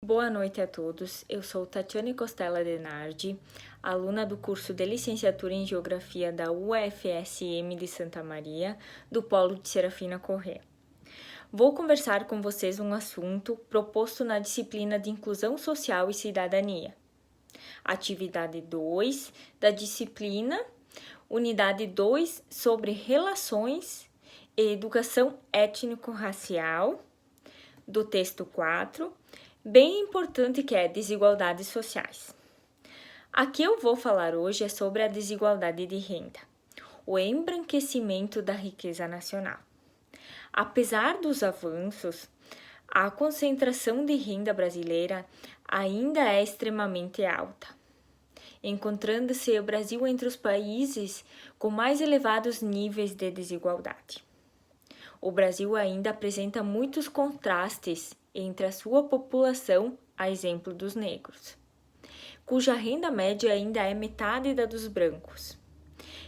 Boa noite a todos, eu sou Tatiane Costella Denardi, aluna do curso de Licenciatura em Geografia da UFSM de Santa Maria, do Polo de Serafina Corrêa. Vou conversar com vocês um assunto proposto na disciplina de Inclusão Social e Cidadania. Atividade 2 da disciplina, unidade 2 sobre relações e educação étnico-racial, do texto 4, bem importante, que é desigualdades sociais. Aqui eu vou falar hoje é sobre a desigualdade de renda, o embranquecimento da riqueza nacional. Apesar dos avanços, a concentração de renda brasileira ainda é extremamente alta, encontrando-se o Brasil entre os países com mais elevados níveis de desigualdade. O Brasil ainda apresenta muitos contrastes entre a sua população, a exemplo dos negros, cuja renda média ainda é metade da dos brancos.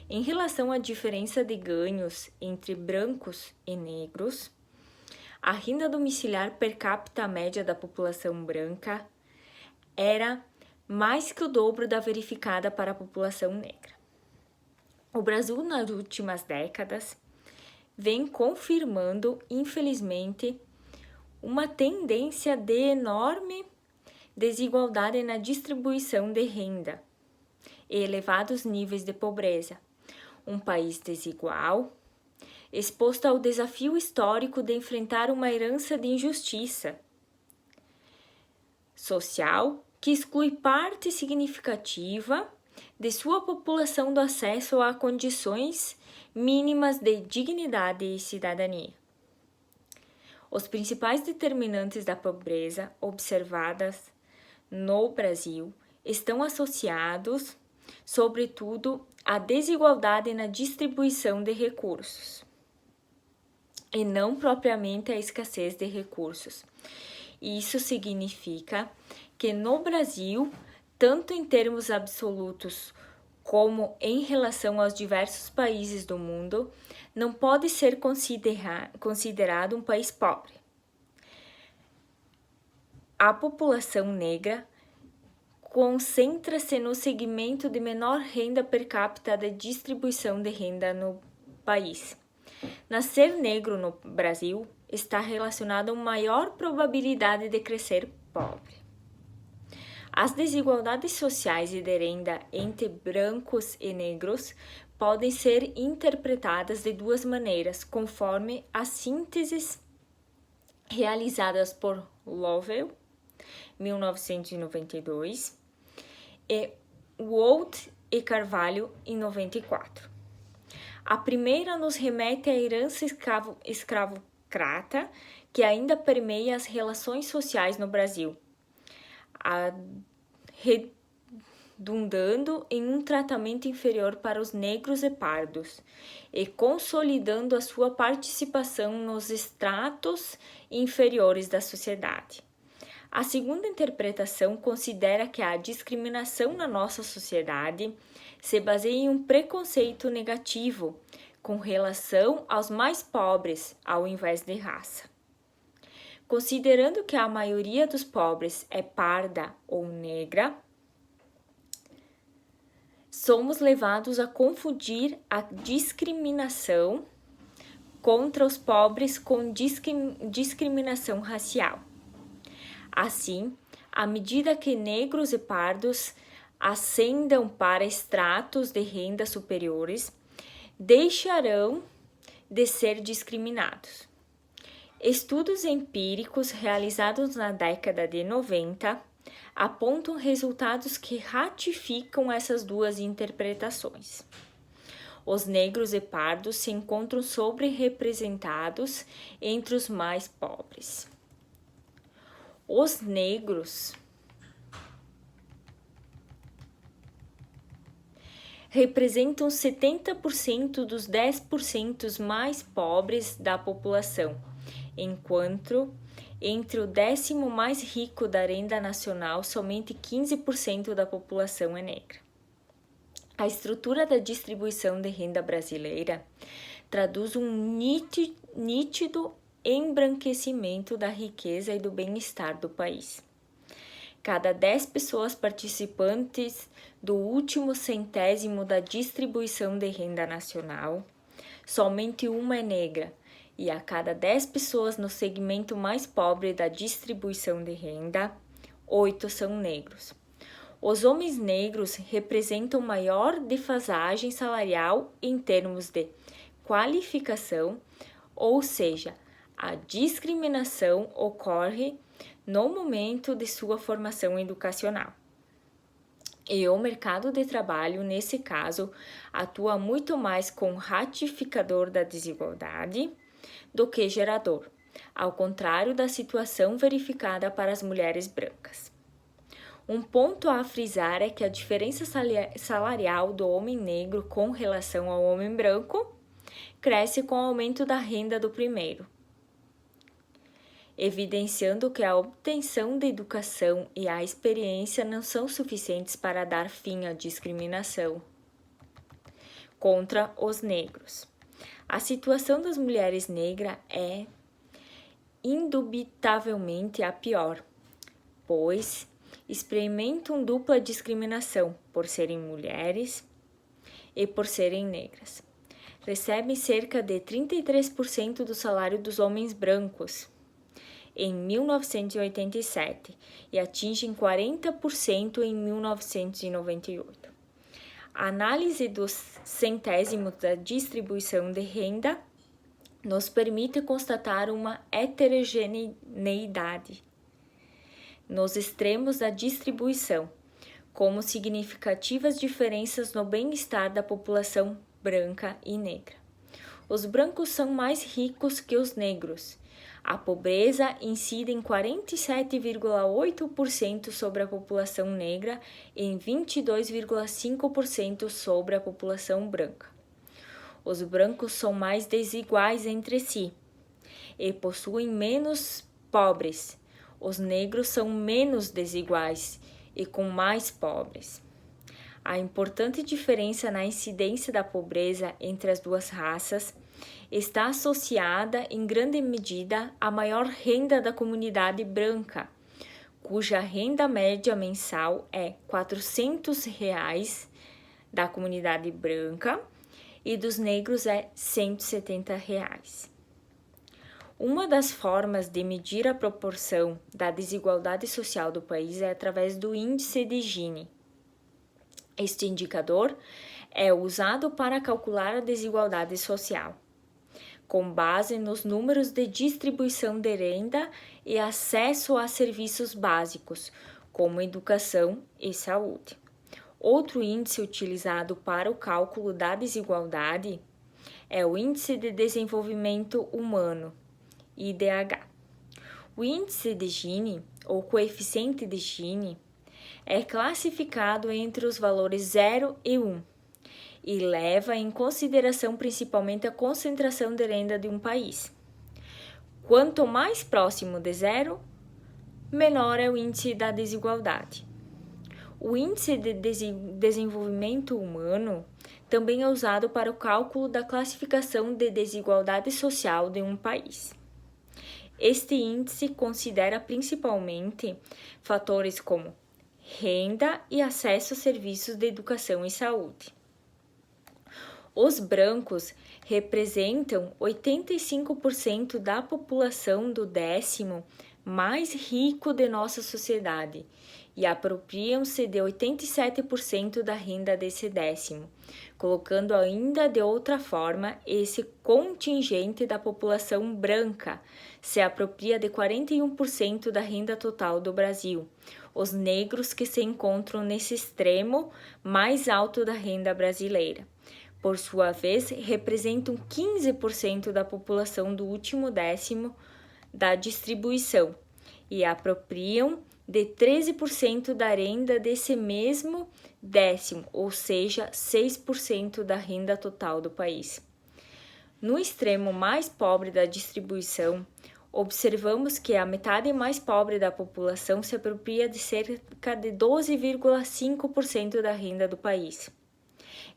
Em relação à diferença de ganhos entre brancos e negros, a renda domiciliar per capita média da população branca era mais que o dobro da verificada para a população negra. O Brasil, nas últimas décadas, vem confirmando, infelizmente, uma tendência de enorme desigualdade na distribuição de renda e elevados níveis de pobreza. Um país desigual, exposto ao desafio histórico de enfrentar uma herança de injustiça social que exclui parte significativa de sua população do acesso a condições mínimas de dignidade e cidadania. Os principais determinantes da pobreza observadas no Brasil estão associados, sobretudo, à desigualdade na distribuição de recursos, e não propriamente à escassez de recursos. Isso significa que no Brasil, tanto em termos absolutos como em relação aos diversos países do mundo, não pode ser considerado um país pobre. A população negra concentra-se no segmento de menor renda per capita de distribuição de renda no país. Nascer negro no Brasil está relacionado a uma maior probabilidade de crescer pobre. As desigualdades sociais e de renda entre brancos e negros podem ser interpretadas de duas maneiras, conforme as sínteses realizadas por Lovell, 1992, e Wold e Carvalho, em 94. A primeira nos remete à herança escravocrata que ainda permeia as relações sociais no Brasil, redundando em um tratamento inferior para os negros e pardos e consolidando a sua participação nos estratos inferiores da sociedade. A segunda interpretação considera que a discriminação na nossa sociedade se baseia em um preconceito negativo com relação aos mais pobres, ao invés de raça. Considerando que a maioria dos pobres é parda ou negra, somos levados a confundir a discriminação contra os pobres com discriminação racial. Assim, à medida que negros e pardos ascendam para estratos de renda superiores, deixarão de ser discriminados. Estudos empíricos realizados na década de 90 apontam resultados que ratificam essas duas interpretações. Os negros e pardos se encontram sobre-representados entre os mais pobres. Os negros representam 70% dos 10% mais pobres da população, enquanto entre o 10º mais rico da renda nacional, somente 15% da população é negra. A estrutura da distribuição de renda brasileira traduz um nítido embranquecimento da riqueza e do bem-estar do país. Cada 10 pessoas participantes do último centésimo da distribuição de renda nacional, somente uma é negra, e a cada 10 pessoas no segmento mais pobre da distribuição de renda, 8 são negros. Os homens negros representam maior defasagem salarial em termos de qualificação, ou seja, a discriminação ocorre no momento de sua formação educacional. E o mercado de trabalho, nesse caso, atua muito mais como ratificador da desigualdade do que gerador, ao contrário da situação verificada para as mulheres brancas. Um ponto a frisar é que a diferença salarial do homem negro com relação ao homem branco cresce com o aumento da renda do primeiro, evidenciando que a obtenção da educação e a experiência não são suficientes para dar fim à discriminação contra os negros. A situação das mulheres negras é indubitavelmente a pior, pois experimentam dupla discriminação por serem mulheres e por serem negras. Recebem cerca de 33% do salário dos homens brancos em 1987 e atingem 40% em 1998. A análise dos centésimos da distribuição de renda nos permite constatar uma heterogeneidade nos extremos da distribuição, como significativas diferenças no bem-estar da população branca e negra. Os brancos são mais ricos que os negros. A pobreza incide em 47,8% sobre a população negra e em 22,5% sobre a população branca. Os brancos são mais desiguais entre si e possuem menos pobres. Os negros são menos desiguais e com mais pobres. A importante diferença na incidência da pobreza entre as duas raças está associada em grande medida à maior renda da comunidade branca, cuja renda média mensal é R$ 400 da comunidade branca e dos negros é R$ 170. Uma das formas de medir a proporção da desigualdade social do país é através do índice de Gini. Este indicador é usado para calcular a desigualdade social, com base nos números de distribuição de renda e acesso a serviços básicos, como educação e saúde. Outro índice utilizado para o cálculo da desigualdade é o Índice de Desenvolvimento Humano, IDH. O índice de Gini, ou coeficiente de Gini, é classificado entre os valores 0 e 1 e leva em consideração principalmente a concentração de renda de um país. Quanto mais próximo de 0, menor é o índice da desigualdade. O índice de desenvolvimento humano também é usado para o cálculo da classificação de desigualdade social de um país. Este índice considera principalmente fatores como renda e acesso a serviços de educação e saúde. Os brancos representam 85% da população do 10º mais rico de nossa sociedade e apropriam-se de 87% da renda desse 10º, colocando ainda de outra forma, esse contingente da população branca se apropria de 41% da renda total do Brasil, os negros que se encontram nesse extremo mais alto da renda brasileira. Por sua vez, representam 15% da população do último 10º da distribuição e apropriam de 13% da renda desse mesmo 10º, ou seja, 6% da renda total do país. No extremo mais pobre da distribuição, observamos que a metade mais pobre da população se apropria de cerca de 12,5% da renda do país.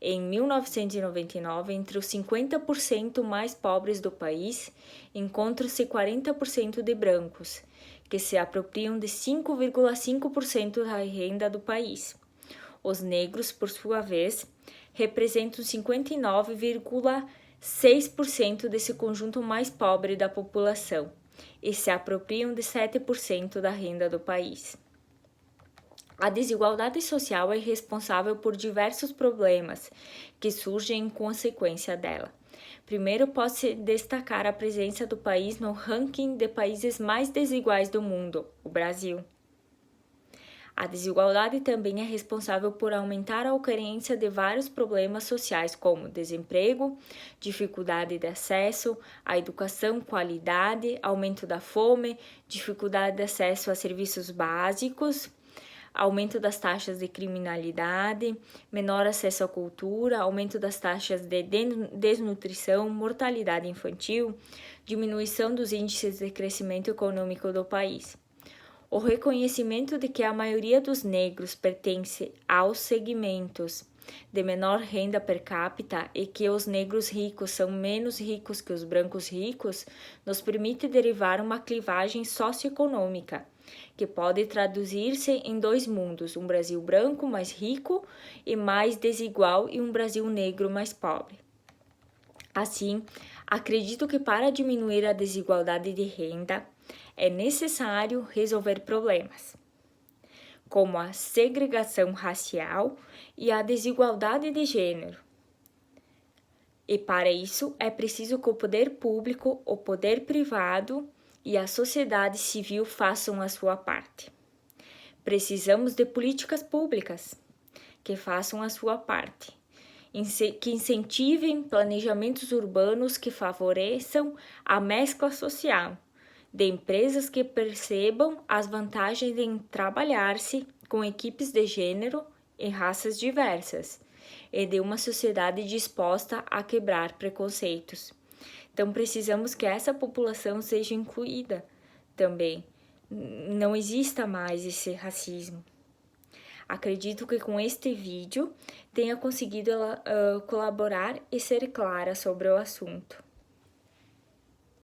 Em 1999, entre os 50% mais pobres do país, encontram-se 40% de brancos, que se apropriam de 5,5% da renda do país. Os negros, por sua vez, representam 59,6% desse conjunto mais pobre da população e se apropriam de 7% da renda do país. A desigualdade social é responsável por diversos problemas que surgem em consequência dela. Primeiro, pode-se destacar a presença do país no ranking de países mais desiguais do mundo, o Brasil. A desigualdade também é responsável por aumentar a ocorrência de vários problemas sociais, como desemprego, dificuldade de acesso à educação, qualidade, aumento da fome, dificuldade de acesso a serviços básicos, aumento das taxas de criminalidade, menor acesso à cultura, aumento das taxas de desnutrição, mortalidade infantil, diminuição dos índices de crescimento econômico do país. O reconhecimento de que a maioria dos negros pertence aos segmentos de menor renda per capita e que os negros ricos são menos ricos que os brancos ricos, nos permite derivar uma clivagem socioeconômica, que pode traduzir-se em dois mundos, um Brasil branco mais rico e mais desigual e um Brasil negro mais pobre. Assim, acredito que para diminuir a desigualdade de renda, é necessário resolver problemas, como a segregação racial e a desigualdade de gênero. E para isso é preciso que o poder público, o poder privado e a sociedade civil façam a sua parte. Precisamos de políticas públicas que façam a sua parte, que incentivem planejamentos urbanos que favoreçam a mescla social, de empresas que percebam as vantagens em trabalhar-se com equipes de gênero e raças diversas, e de uma sociedade disposta a quebrar preconceitos. Então, precisamos que essa população seja incluída também. Não exista mais esse racismo. Acredito que com este vídeo tenha conseguido colaborar e ser clara sobre o assunto.